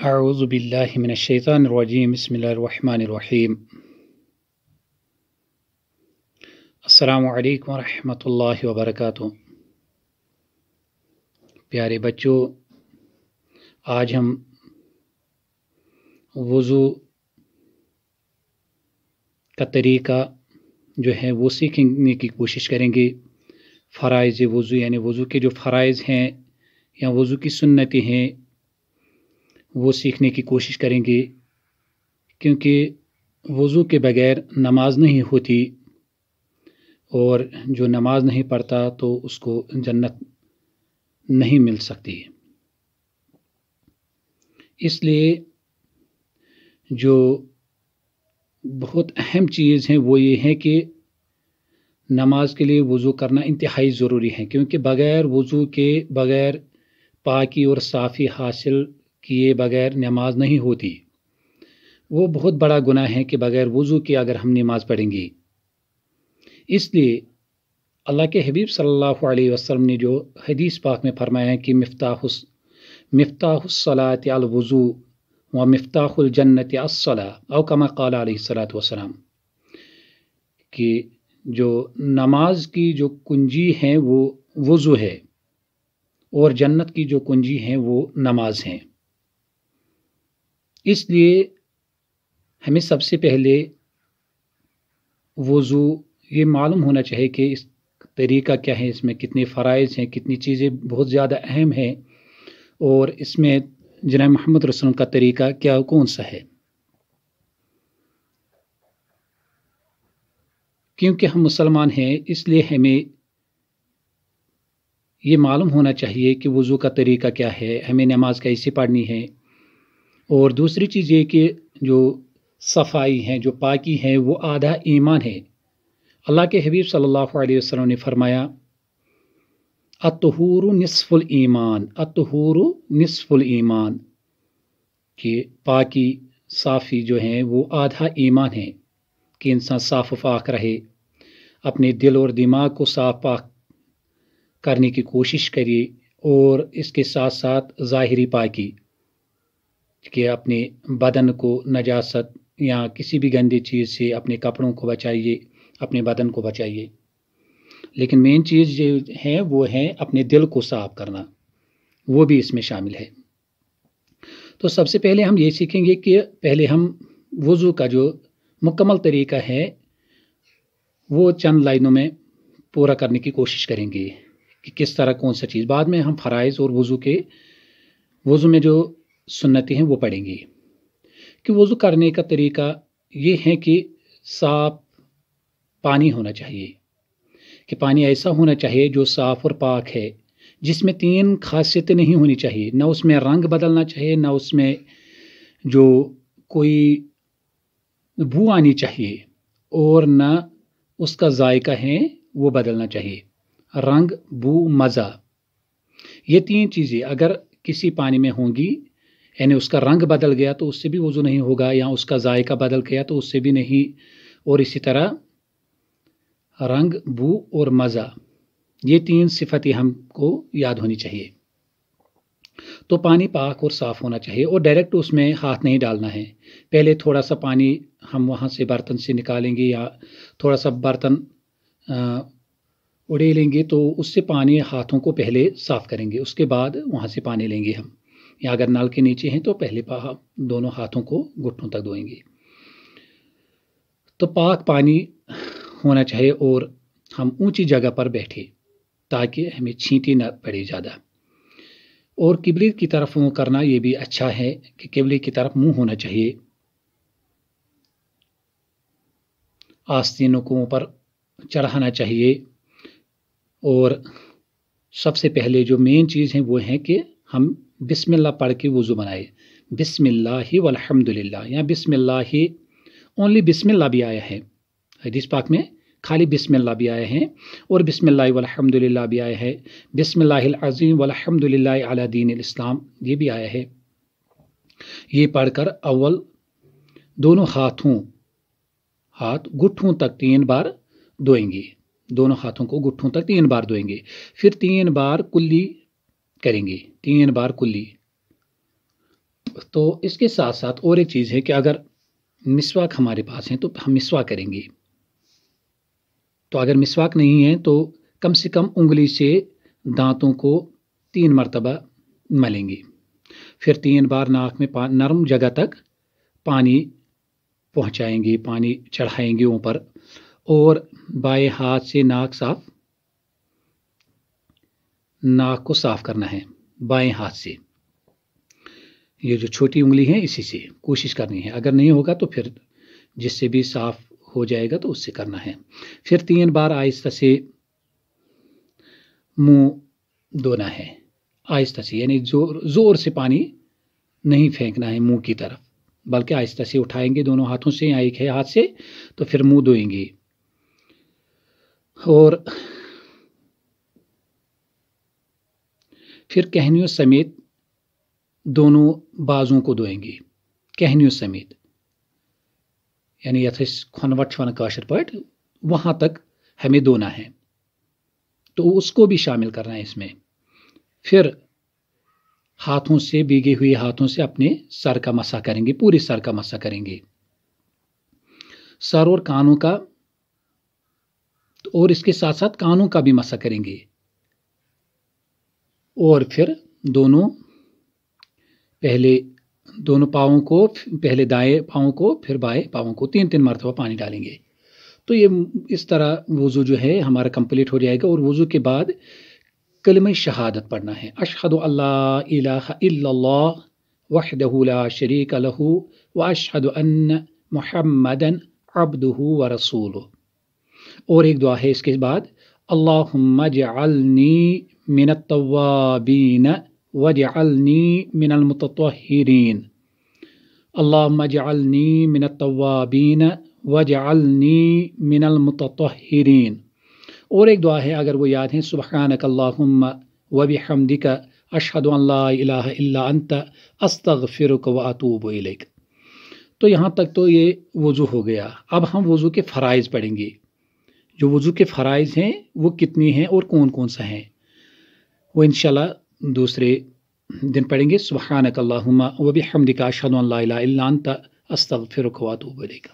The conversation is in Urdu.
اعوذ باللہ من الشیطان الرجیم بسم اللہ الرحمن الرحیم السلام علیکم ورحمۃ اللہ وبرکاتہ۔ پیارے بچوں، آج ہم وضو کا طریقہ جو ہے وہ سیکھنے کی کوشش کریں گے۔ فرائض وضو یعنی وضو کے جو فرائض ہیں یا وضو کی سنتیں ہیں وہ سیکھنے کی کوشش کریں گے، کیونکہ وضو کے بغیر نماز نہیں ہوتی، اور جو نماز نہیں پڑھتا تو اس کو جنت نہیں مل سکتی۔ اس لیے جو بہت اہم چیز ہے وہ یہ ہے کہ نماز کے لیے وضو کرنا انتہائی ضروری ہے، کیونکہ بغیر وضو کے، بغیر پاکی اور صافی حاصل کیے بغیر نماز نہیں ہوتی۔ وہ بہت بڑا گناہ ہے کہ بغیر وضو کے اگر ہم نماز پڑھیں گے۔ اس لیے اللہ کے حبیب صلی اللہ علیہ وسلم نے جو حدیث پاک میں فرمایا ہے کہ مفتاح الصلاۃ الوضو و مفتاح الجنت الصلاۃ او کما قال علیہ الصلاۃ والسلام، کہ جو نماز کی جو کنجی ہے وہ وضو ہے، اور جنت کی جو کنجی ہے وہ نماز ہے۔ اس لیے ہمیں سب سے پہلے وضو یہ معلوم ہونا چاہیے کہ اس طریقہ کیا ہے، اس میں کتنے فرائض ہیں، کتنی چیزیں بہت زیادہ اہم ہیں، اور اس میں جناب محمد رسول اللہ کا طریقہ کیا کون سا ہے۔ کیونکہ ہم مسلمان ہیں، اس لیے ہمیں یہ معلوم ہونا چاہیے کہ وضو کا طریقہ کیا ہے، ہمیں نماز کیسے پڑھنی ہے۔ اور دوسری چیز یہ کہ جو صفائی ہے، جو پاکی ہے، وہ آدھا ایمان ہے۔ اللہ کے حبیب صلی اللہ علیہ وسلم نے فرمایا الطہور نصف الایمان، الطہور نصف الایمان، کہ پاکی صافی جو ہیں وہ آدھا ایمان ہے، کہ انسان صاف و پاک رہے، اپنے دل اور دماغ کو صاف پاک کرنے کی کوشش کرے، اور اس کے ساتھ ساتھ ظاہری پاکی، کہ اپنے بدن کو نجاست یا کسی بھی گندی چیز سے اپنے کپڑوں کو بچائیے، اپنے بدن کو بچائیے۔ لیکن مین چیز جو ہے وہ ہے اپنے دل کو صاف کرنا، وہ بھی اس میں شامل ہے۔ تو سب سے پہلے ہم یہ سیکھیں گے کہ پہلے ہم وضو کا جو مکمل طریقہ ہے وہ چند لائنوں میں پورا کرنے کی کوشش کریں گے کہ کس طرح کون سا چیز۔ بعد میں ہم فرائض اور وضو میں جو سنتیں ہیں وہ پڑھیں گے۔ کہ وضو کرنے کا طریقہ یہ ہے کہ صاف پانی ہونا چاہیے، کہ پانی ایسا ہونا چاہیے جو صاف اور پاک ہے، جس میں تین خاصیتیں نہیں ہونی چاہیے، نہ اس میں رنگ بدلنا چاہیے، نہ اس میں جو کوئی بو آنی چاہیے، اور نہ اس کا ذائقہ ہے وہ بدلنا چاہیے۔ رنگ، بو، مزہ، یہ تین چیزیں اگر کسی پانی میں ہوں گی، یعنی اس کا رنگ بدل گیا تو اس سے بھی وضو نہیں ہوگا، یا اس کا ذائقہ بدل گیا تو اس سے بھی نہیں، اور اسی طرح رنگ، بو اور مزہ، یہ تین صفتیں ہم کو یاد ہونی چاہیے۔ تو پانی پاک اور صاف ہونا چاہیے، اور ڈائریکٹ اس میں ہاتھ نہیں ڈالنا ہے۔ پہلے تھوڑا سا پانی ہم وہاں سے برتن سے نکالیں گے، یا تھوڑا سا برتن اڑے لیں گے، تو اس سے پانی ہاتھوں کو پہلے صاف کریں گے، اس کے بعد وہاں سے پانی لیں گے ہم، یا اگر نل کے نیچے ہیں تو پہلے دونوں ہاتھوں کو گھٹنوں تک دھوئیں گے۔ تو پاک پانی ہونا چاہیے، اور ہم اونچی جگہ پر بیٹھے تاکہ ہمیں چھینٹی نہ پڑے زیادہ۔ اور قبلے کی طرف منہ کرنا یہ بھی اچھا ہے کہ قبلے کی طرف منہ ہونا چاہیے۔ آستینوں کو اوپر چڑھانا چاہیے، اور سب سے پہلے جو مین چیز ہے وہ ہے کہ ہم بسم اللہ پڑھ کے وضو بنائے۔ بسم اللہ والحمد للہ، یا بسم اللہ، اونلی بسم اللہ بھی آیا ہے حدیث پاک میں، خالی بسم اللہ بھی آیا ہے، اور بسم اللہ والحمد للہ بھی آیا ہے، بسم اللہ العظیم والحمد للہ علی دین الاسلام، یہ بھی آیا ہے۔ یہ پڑھ کر اول دونوں ہاتھ گٹھوں تک 3 بار دھوئیں گے، دونوں ہاتھوں کو گٹھوں تک 3 بار دھوئیں گے، پھر 3 بار کلی کریں گے، 3 بار کلی، تو اس کے ساتھ ساتھ اور ایک چیز ہے کہ اگر مسواک ہمارے پاس ہیں تو ہم مسواک کریں گے. تو اگر مسواک نہیں ہے تو کم سے کم انگلی سے دانتوں کو 3 مرتبہ ملیں گے. پھر 3 بار ناک میں نرم جگہ تک پانی پہنچائیں گے، پانی چڑھائیں گے اوپر، اور بائیں ہاتھ سے ناک کو صاف کرنا ہے بائیں ہاتھ سے. یہ جو چھوٹی انگلی ہے اسی سے کوشش کرنی ہے، اگر نہیں ہوگا تو پھر جس سے بھی صاف ہو جائے گا تو اس سے کرنا ہے. پھر 3 بار آہستہ سے منہ دھونا ہے، آہستہ سے، یعنی زور سے پانی نہیں پھینکنا ہے منہ کی طرف، بلکہ آہستہ سے اٹھائیں گے دونوں ہاتھوں سے یا ایک ہاتھ سے، تو پھر منہ دھوئیں گے. اور پھر کہنیوں سمیت دونوں بازوں کو دھوئیں گے، کہنیوں سمیت، یعنی یتھ کھنوٹ چھوان کاشر پٹ وہاں تک ہمیں دھونا ہے، تو اس کو بھی شامل کرنا ہے اس میں. پھر ہاتھوں سے، بھیگے ہوئے ہاتھوں سے اپنے سر کا مسح کریں گے، پورے سر کا مسح کریں گے، سر اور کانوں کا، اور اس کے ساتھ ساتھ کانوں کا بھی مسح کریں گے. اور پھر دونوں پاؤں کو، پہلے دائیں پاؤں کو پھر بائیں پاؤں کو 3 مرتبہ پانی ڈالیں گے. تو یہ اس طرح وضو جو ہے ہمارا کمپلیٹ ہو جائے گا. اور وضو کے بعد کلمہ شہادت پڑھنا ہے، اشہد ان لا الہ الا اللہ وحدہ لا شریک لہ واشہد ان محمدا عبدہ ورسولہ. اور ایک دعا ہے اس کے بعد، اللہم اجعلنی من التوابین واجعلنی من المتطہرین، اللہم اجعلنی من التوابین واجعلنی من المتطہرین. اور ایک دعا ہے اگر وہ یاد ہے، سبحانک اللہم وبحمدک اشہد ان لا الہ الا انت استغفرک واتوب الیک. تو یہاں تک تو یہ وضو ہو گیا. اب ہم وضو کے فرائض پڑھیں گے. جو وضو کے فرائض ہیں وہ کتنی ہیں اور کون کون سا ہیں، وہ انشاءاللہ دوسرے دن پڑھیں گے. سبحانک اللہم وبحمدک اشہد ان لا الہ الا انت استغفرک واتوب الیک.